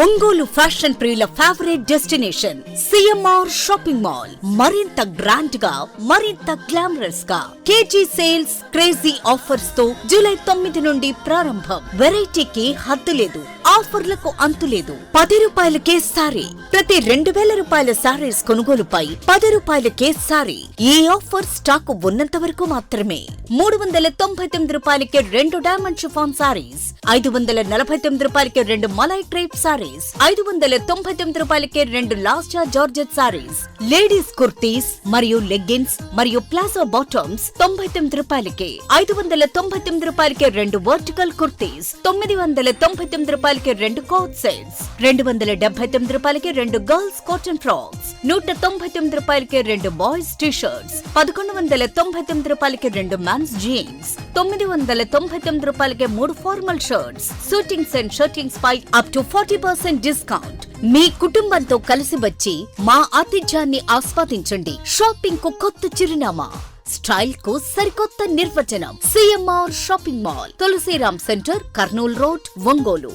Ongole fashion ప్రియుల favourite destination CMR shopping mall. మరింత grand గా, మరింత గ్లామరస్ గా కేజీ సేల్స్, క్రేజీ ఆఫర్స్ తో జూలై 9 నుండి ప్రారంభం. వెరైటీకి హద్దు లేదు, ఆఫర్లకు అంతు లేదు. 10 రూపాయలకే సారీ. ప్రతి 2000 రూపాయల సారీస్ కొనుగోలుపై 10 రూపాయలకే సారీ. ఈ ఆఫర్ స్టాక్ ఉన్నంత వరకు మాత్రమే. 399 రూపాయలకి 2 డైమండ్ షిఫాన్ సారీస్, 549 రూపాయలకి 2 మలై క్రేప్ సారీస్, 599 రూపాయలకి 2 లాస్టా జార్జెట్ సారీస్, లేడీస్ కుర్తీస్ మరియు లెగ్గిన్స్ మరియు ప్లాజో బాటమ్స్ 99 రూపాయలకి, 599 రూపాయలకి 2 వర్టికల్ కుర్తీస్, 999 రూపాయలకి 2 కోట్ సెట్స్, 279 రూపాయలకి 2 గర్ల్స్ కాటన్ ఫ్రాక్స్, 199 రూపాయలకి 2 బాయ్స్ టీ షర్ట్స్, 1199 రూపాయలకి 2 మెన్స్ జీన్స్, 999 రూపాయలకి 3 formal shirts, suitings and shirtings పై అప్ టు 40% డిస్కౌంట్. మీ కుటుంబంతో కలిసి వచ్చి మా ఆతిథ్యాన్ని ఆస్వాదించండి. షాపింగ్ కు కొత్త చిరునామా, స్టైల్ కు సరికొత్త నిర్వచనం. CMR shopping mall, Tulasiram centre, Kurnool road, Ongole.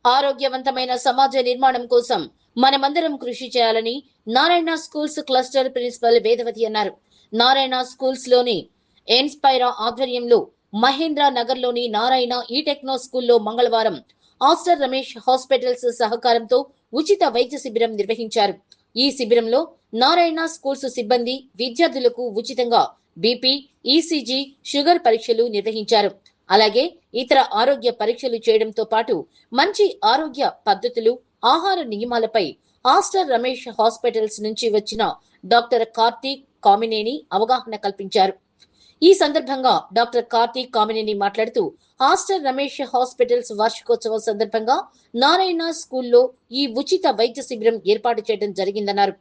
ఆరోగ్యవంతమైన సమాజ నిర్మాణం కోసం మనమందరం కృషి చేయాలని Narayana schools cluster principal Vedavathi అన్నారు. నారాయణ స్కూల్స్ లోని ఎన్స్పైరా ఆధ్వర్యంలో మహేంద్ర నగర్ లోని నారాయణ ఈ టెక్నో స్కూల్లో మంగళవారం ఆస్టర్ రమేష్ హాస్పిటల్స్ సహకారంతో ఉచిత వైద్య శిబిరం నిర్వహించారు. ఈ శిబిరంలో నారాయణ స్కూల్స్ సిబ్బంది విద్యార్థులకు ఉచితంగా బీపీ, ఈసీజీ, షుగర్ పరీక్షలు నిర్వహించారు. అలాగే ఇతర ఆరోగ్య పరీక్షలు చేయడంతో పాటు మంచి ఆరోగ్య పద్ధతులు, ఆహార నియమాలపై ఆస్టర్ రమేష్ హాస్పిటల్స్ నుంచి వచ్చిన డాక్టర్ కార్తీక్ కామినేని అవగాహన కల్పించారు. ఈ సందర్భంగా డాక్టర్ కార్తీక్ కామినేని మాట్లాడుతూ ఆస్టర్ రమేష్ హాస్పిటల్స్ వార్షికోత్సవం సందర్భంగా నారాయణ స్కూల్లో ఈ ఉచిత వైద్య శిబిరం ఏర్పాటు చేయడం జరిగిందన్నారు.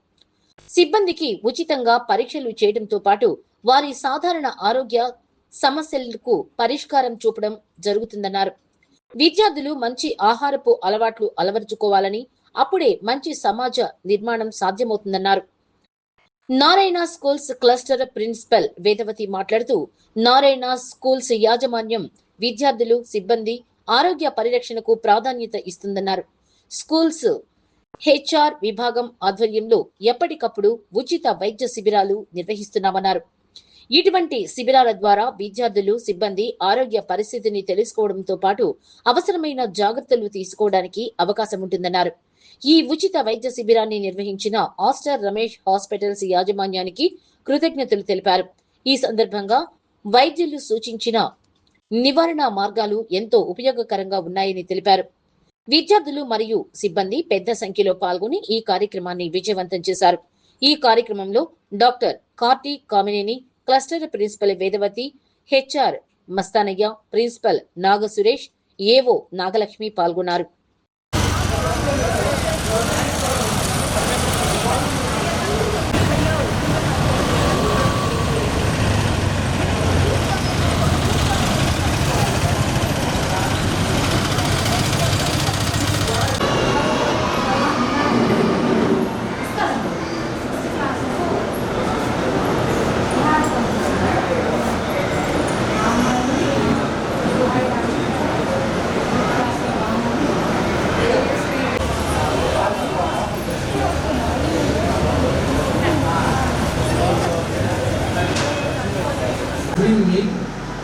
సిబ్బందికి ఉచితంగా పరీక్షలు చేయడంతో పాటు వారి సాధారణ ఆరోగ్య సమస్యలకు పరిష్కారం చూపడం జరుగుతుందన్నారు. విద్యార్థులు మంచి ఆహారపు అలవాట్లు అలవరుచుకోవాలని, అప్పుడే మంచి సమాజ నిర్మాణం సాధ్యమవుతుందన్నారు. Narayana schools cluster principal Vedavathi మాట్లాడుతూ నారాయణ స్కూల్స్ యాజమాన్యం విద్యార్థులు, సిబ్బంది ఆరోగ్య పరిరక్షణకు ప్రాధాన్యత ఇస్తుందన్నారు. స్కూల్స్ హెచ్ఆర్ విభాగం ఆధ్వర్యంలో ఎప్పటికప్పుడు ఉచిత వైద్య శిబిరాలు నిర్వహిస్తున్నామన్నారు. ఇటువంటి శిబిరాల ద్వారా విద్యార్థులు, సిబ్బంది ఆరోగ్య పరిస్థితిని తెలుసుకోవడంతో పాటు అవసరమైన జాగ్రత్తలు తీసుకోవడానికి అవకాశం ఉంటుందన్నారు. ఈ ఉచిత వైద్య శిబిరాన్ని నిర్వహించిన ఆస్టర్ రమేష్ హాస్పిటల్స్ యాజమాన్యానికి కృతజ్ఞతలు తెలిపారు. ఈ సందర్భంగా వైద్యులు సూచించిన నివారణ మార్గాలు ఎంతో ఉపయోగకరంగా ఉన్నాయని తెలిపారు. విద్యార్థులు మరియు సిబ్బంది పెద్ద సంఖ్యలో పాల్గొని ఈ కార్యక్రమాన్ని విజయవంతం చేశారు. ఈ కార్యక్రమంలో doctor Karthik Kamineni, cluster principal Vedavathi, HR Mastanaiah, principal Naga Suresh, AO Nagalakshmi పాల్గొన్నారు.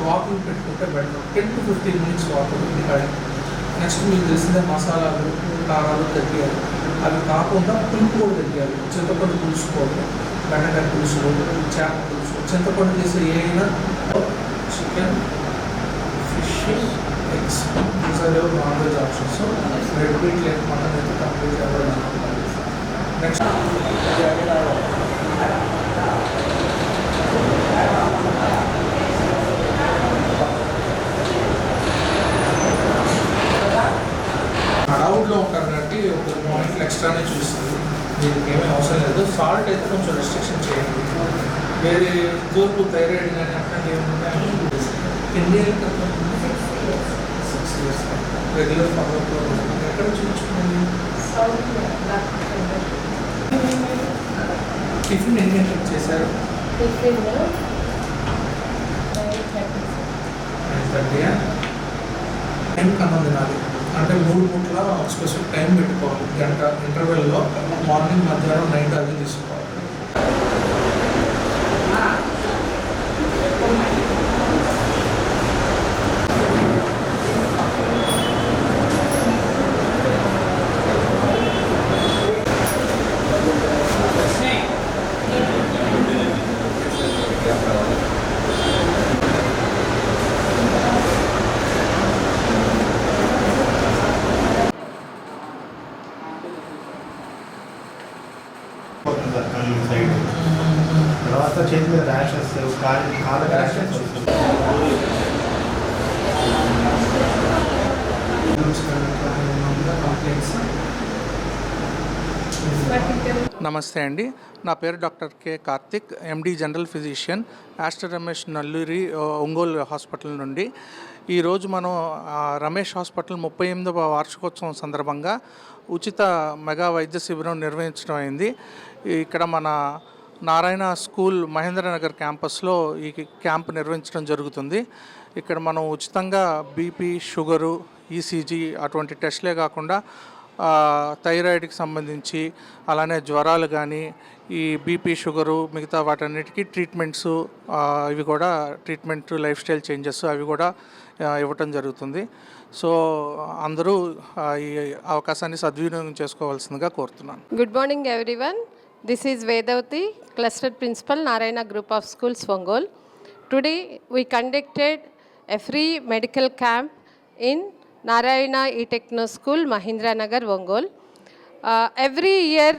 వాకింగ్ పెట్టుకుంటే బెటర్. 10 to 15 minutes వాకింగ్ ఇంటికాడ. నెక్స్ట్ మీకు తెలిసిన మసాలాలు, కారాలు తగ్గాలి. అవి కాకుండా పులుపు కూడా తగ్గాలి. చింతపండు పులుసు కూడా, బెండకాయ పులుసు, చేప పులుసు, చింతపండు చేసే ఏదైనా chicken, fish, eggs, these are your non veg options. Red meat లేక మటన్ అయితే కంప్లీట్ అవ్వాలి. నెక్స్ట్ హడావుడ్లో ఉంటారు కాబట్టి ఒక మార్నింగ్ ఎక్స్ట్రానే చూస్తుంది. దీనికి ఏమీ అవసరం లేదు. సాల్ట్ అయితే కొంచెం రెస్ట్రిక్షన్ చేయండి. వేరే తూర్పు థైరాయిడ్ కానీ అట్లాంటి ఏముంటాయి ఇండియన్ 6 years రెగ్యులర్ ఫాలోఅప్లో ఎక్కడ చూపించుకోండి. టిఫిన్ ఎన్ని గంటలకు చేశారు? 9:30 టైం కన్నా తినాలి. అంటే 3 పూట్ల ఒక స్పెసిఫిక్ టైం పెట్టుకోవాలి, గంట ఇంటర్వెల్లో మార్నింగ్, మధ్యాహ్నం, నైట్ అది తీసుకోవాలి. సైడ్ తర్వాత చేతి మీద ర్యాషెస్, కాళ్ళ ర్యాషెస్. నమస్తే అండి, నా పేరు డాక్టర్ కె కార్తిక్, ఎండి general physician, Aster Ramesh Nalluri Ongole hospital నుండి. ఈరోజు మనం రమేష్ హాస్పిటల్ 38వ వార్షికోత్సవం సందర్భంగా ఉచిత మెగా వైద్య శిబిరం నిర్వహించడం అయింది. ఇక్కడ మన నారాయణ స్కూల్ మహేంద్రనగర్ క్యాంపస్లో ఈ క్యాంప్ నిర్వహించడం జరుగుతుంది. ఇక్కడ మనం ఉచితంగా బీపీ, షుగరు, ఈసీజీ అటువంటి టెస్ట్లే కాకుండా థైరాయిడ్కి సంబంధించి, అలానే జ్వరాలు కానీ, ఈ బీపీ, షుగరు, మిగతా వాటన్నిటికీ ట్రీట్మెంట్స్, ఇవి కూడా ట్రీట్మెంట్, లైఫ్ స్టైల్ చేంజెస్ అవి కూడా ఇవ్వటం జరుగుతుంది. సో అందరూ ఈ అవకాశాన్ని సద్వినియోగం చేసుకోవాల్సిందిగా కోరుతున్నాను. Good morning everyone. This is Vedavati, Cluster Principal, Narayana Group of Schools, Ongole. Today we conducted a free medical camp in Narayana E-Techno School, Mahendranagar, Ongole. Every year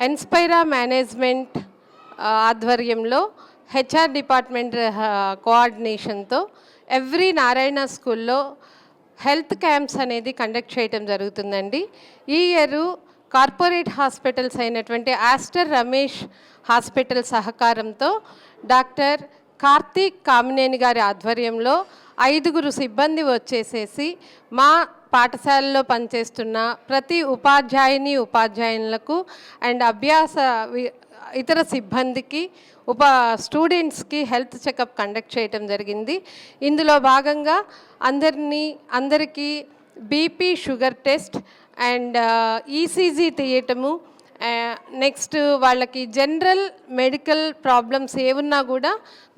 Inspira Management ఆధ్వర్యంలో HR department కోఆర్డినేషన్తో every Narayana స్కూల్లో health camps అనేది conduct చేయడం జరుగుతుందండి. ఈ year corporate hospitals అయినటువంటి Aster Ramesh hospital సహకారంతో doctor Karthik Kamineni గారి ఆధ్వర్యంలో 5 సిబ్బంది వచ్చేసేసి మా పాఠశాలలో పనిచేస్తున్న ప్రతి ఉపాధ్యాయులకు అండ్ ఇతర సిబ్బందికి స్టూడెంట్స్కి హెల్త్ చెకప్ కండక్ట్ చేయటం జరిగింది. ఇందులో భాగంగా అందరికీ BP, sugar test and ECG తీయటము, నెక్స్ట్ వాళ్ళకి జనరల్ మెడికల్ ప్రాబ్లమ్స్ ఏమున్నా కూడా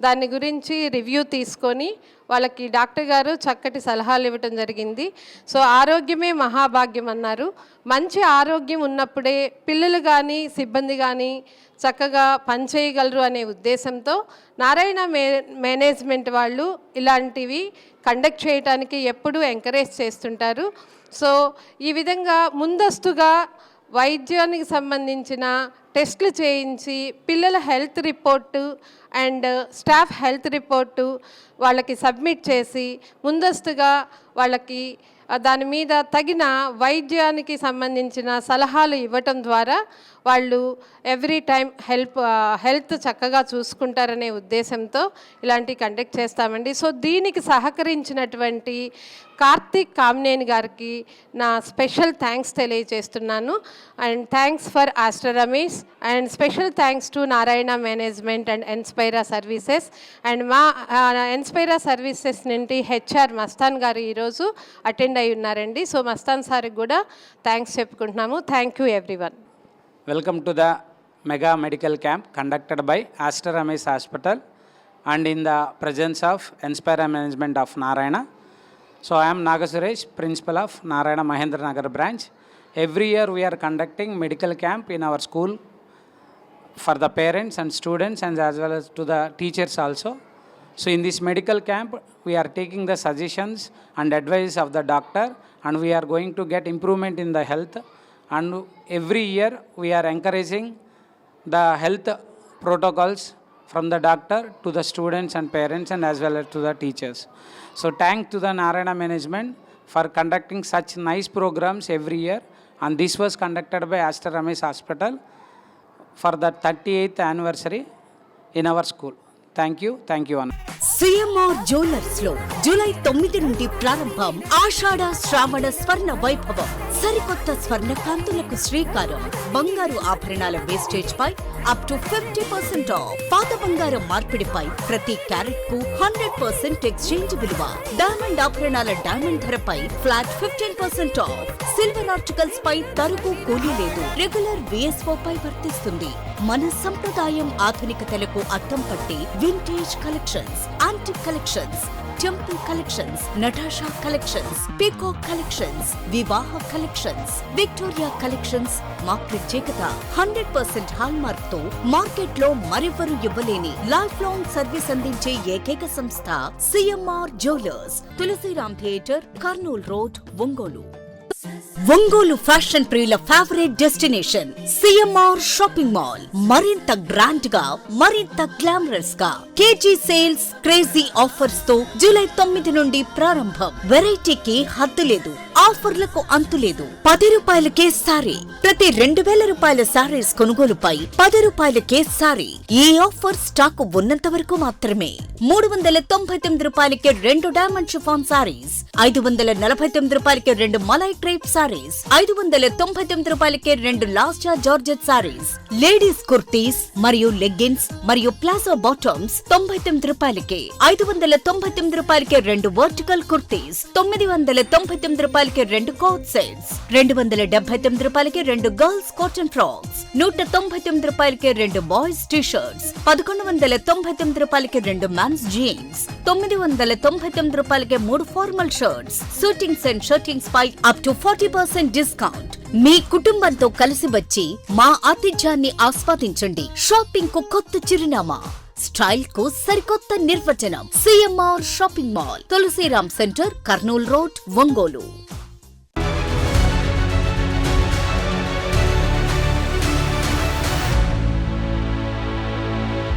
దాని గురించి రివ్యూ తీసుకొని వాళ్ళకి డాక్టర్ గారు చక్కటి సలహాలు ఇవ్వటం జరిగింది. సో ఆరోగ్యమే మహాభాగ్యం అన్నారు. మంచి ఆరోగ్యం ఉన్నప్పుడే పిల్లలు కానీ సిబ్బంది కానీ చక్కగా పనిచేయగలరు అనే ఉద్దేశంతో నారాయణ మేనేజ్మెంట్ వాళ్ళు ఇలాంటివి కండక్ట్ చేయడానికి ఎప్పుడూ ఎంకరేజ్ చేస్తుంటారు. సో ఈ విధంగా ముందస్తుగా వైద్యానికి సంబంధించిన టెస్టులు చేయించి పిల్లల health report and staff health report వాళ్ళకి సబ్మిట్ చేసి ముందస్తుగా వాళ్ళకి దాని మీద తగిన వైద్యానికి సంబంధించిన సలహాలు ఇవ్వటం ద్వారా వాళ్ళు ఎవ్రీ టైం హెల్త్ చక్కగా చూసుకుంటారనే ఉద్దేశంతో ఇలాంటివి కండక్ట్ చేస్తామండి. సో దీనికి సహకరించినటువంటి కార్తీక్ కామినేని గారికి నా స్పెషల్ థ్యాంక్స్ తెలియజేస్తున్నాను. And thanks for Aster Ramesh and special thanks to Narayana management and Inspira services. And మా ఇన్స్పైరా సర్వీసెస్ నుండి HR మస్తాన్ గారు ఈరోజు అటెండ్ అయి ఉన్నారండి. సో మస్తాన్ సార్కి కూడా థ్యాంక్స్ చెప్పుకుంటున్నాము. Thank you everyone. Welcome to the mega medical camp conducted by Aster Ramesh Hospital and in the presence of Inspira Management of Narayana. So I am Nagasuresh, Principal of Narayana Mahendranagar branch. Every year we are conducting medical camp in our school for the parents and students and as well as to the teachers also. So in this medical camp we are taking the suggestions and advice of the doctor and we are going to get improvement in the health. And every year we are encouraging the health protocols from the doctor to the students and parents and as well as to the teachers. So thanks to the Narayana management for conducting such nice programs every year, and this was conducted by Aster Ramesh Hospital for the 38th anniversary in our school. Thank you Anna. CMR jewellers లో July 9 నుండి ప్రారంభం ఆషాఢ శ్రావణ స్వర్ణ వైభవం. సరికొత్త స్వర్ణ కాంతులకు శ్రీకారం. బంగారు ఆభరణాల wastage పై up to 50% off. పాత బంగారం మార్పిడిపై ప్రతి క్యారెట్ కు 100% ఎక్స్చేంజ్ విలువ. డైమండ్ ఆభరణాల డైమండ్ ధరపై ఫ్లాట్ 15% ఆఫ్. సిల్వర్ ఆర్టికల్స్ పై తరుగు కూలీ లేదు. రెగ్యులర్ VSO పై వర్తిస్తుంది. మన సంప్రదాయం ఆధునికతలకు అద్దం పట్టి vintage collections, antique collections, temple collections, Natasha collections, peacock collections, వివాహ కలెక్షన్స్, విక్టోరియా కలెక్షన్స్ మా ప్రత్యేకత. 100% హాల్ మార్క్ తో మార్కెట్ లో మరెవరూ ఇవ్వలేని లైఫ్ లాంగ్ సర్వీస్ అందించే ఏకైక సంస్థ CMR jewellers, Tulasiram theatre, Kurnool road, Ongole. Ongole fashion ప్రియుల favourite destination CMR shopping mall. మరింత గ్రాండ్ గా, మరింత గ్లామరస్ గా కేజీ సేల్స్, క్రేజీ ఆఫర్స్ తో జూలై 9 నుండి ప్రారంభం. వెరైటీకి హద్దు లేదు, ఆఫర్లకు అంతు లేదు. 10 రూపాయలకే సారీ. ప్రతి 2000 రూపాయల సారీస్ కొనుగోలుపై 10 రూపాయలకే సారీ. ఈ ఆఫర్ స్టాక్ ఉన్నంత వరకు మాత్రమే. 399 రూపాయలకే 2 డైమండ్ షిఫాన్ సారీస్, 549 రూపాయలకే 2 మలై క్రేప్ సారీస్, 599 రూపాయలకే 2 లాస్టా జార్జెట్ సారీస్, లేడీస్ కుర్తీస్ మరియు లెగ్గిన్స్ మరియు ప్లాజో బాటమ్స్ 99 రూపాయలకే, 599 రూపాయలకే 2 వర్టికల్ కుర్తీస్, 999 రూపాయలకే 2 కోట్ సెట్స్, 279 రూపాయలకే 2 గర్ల్స్ కాటన్ ఫ్రాక్స్, 199 రూపాయలకే 2 బాయ్స్ టీ షర్ట్స్, 1199 రూపాయలకే 2 మెన్స్ జీన్స్, 999 రూపాయలకే 3 formal shirts, suitings and shirtings పై అప్ టు 40% డిస్కౌంట్. మీ కుటుంబంతో కలిసి వచ్చి మా ఆతిథ్యాన్ని ఆస్వాదించండి. షాపింగ్ కు కొత్త చిరునామా, స్టైల్ కు సరికొత్త నిర్వచనం. CMR shopping mall, Tulasiram centre, Kurnool road, Ongole.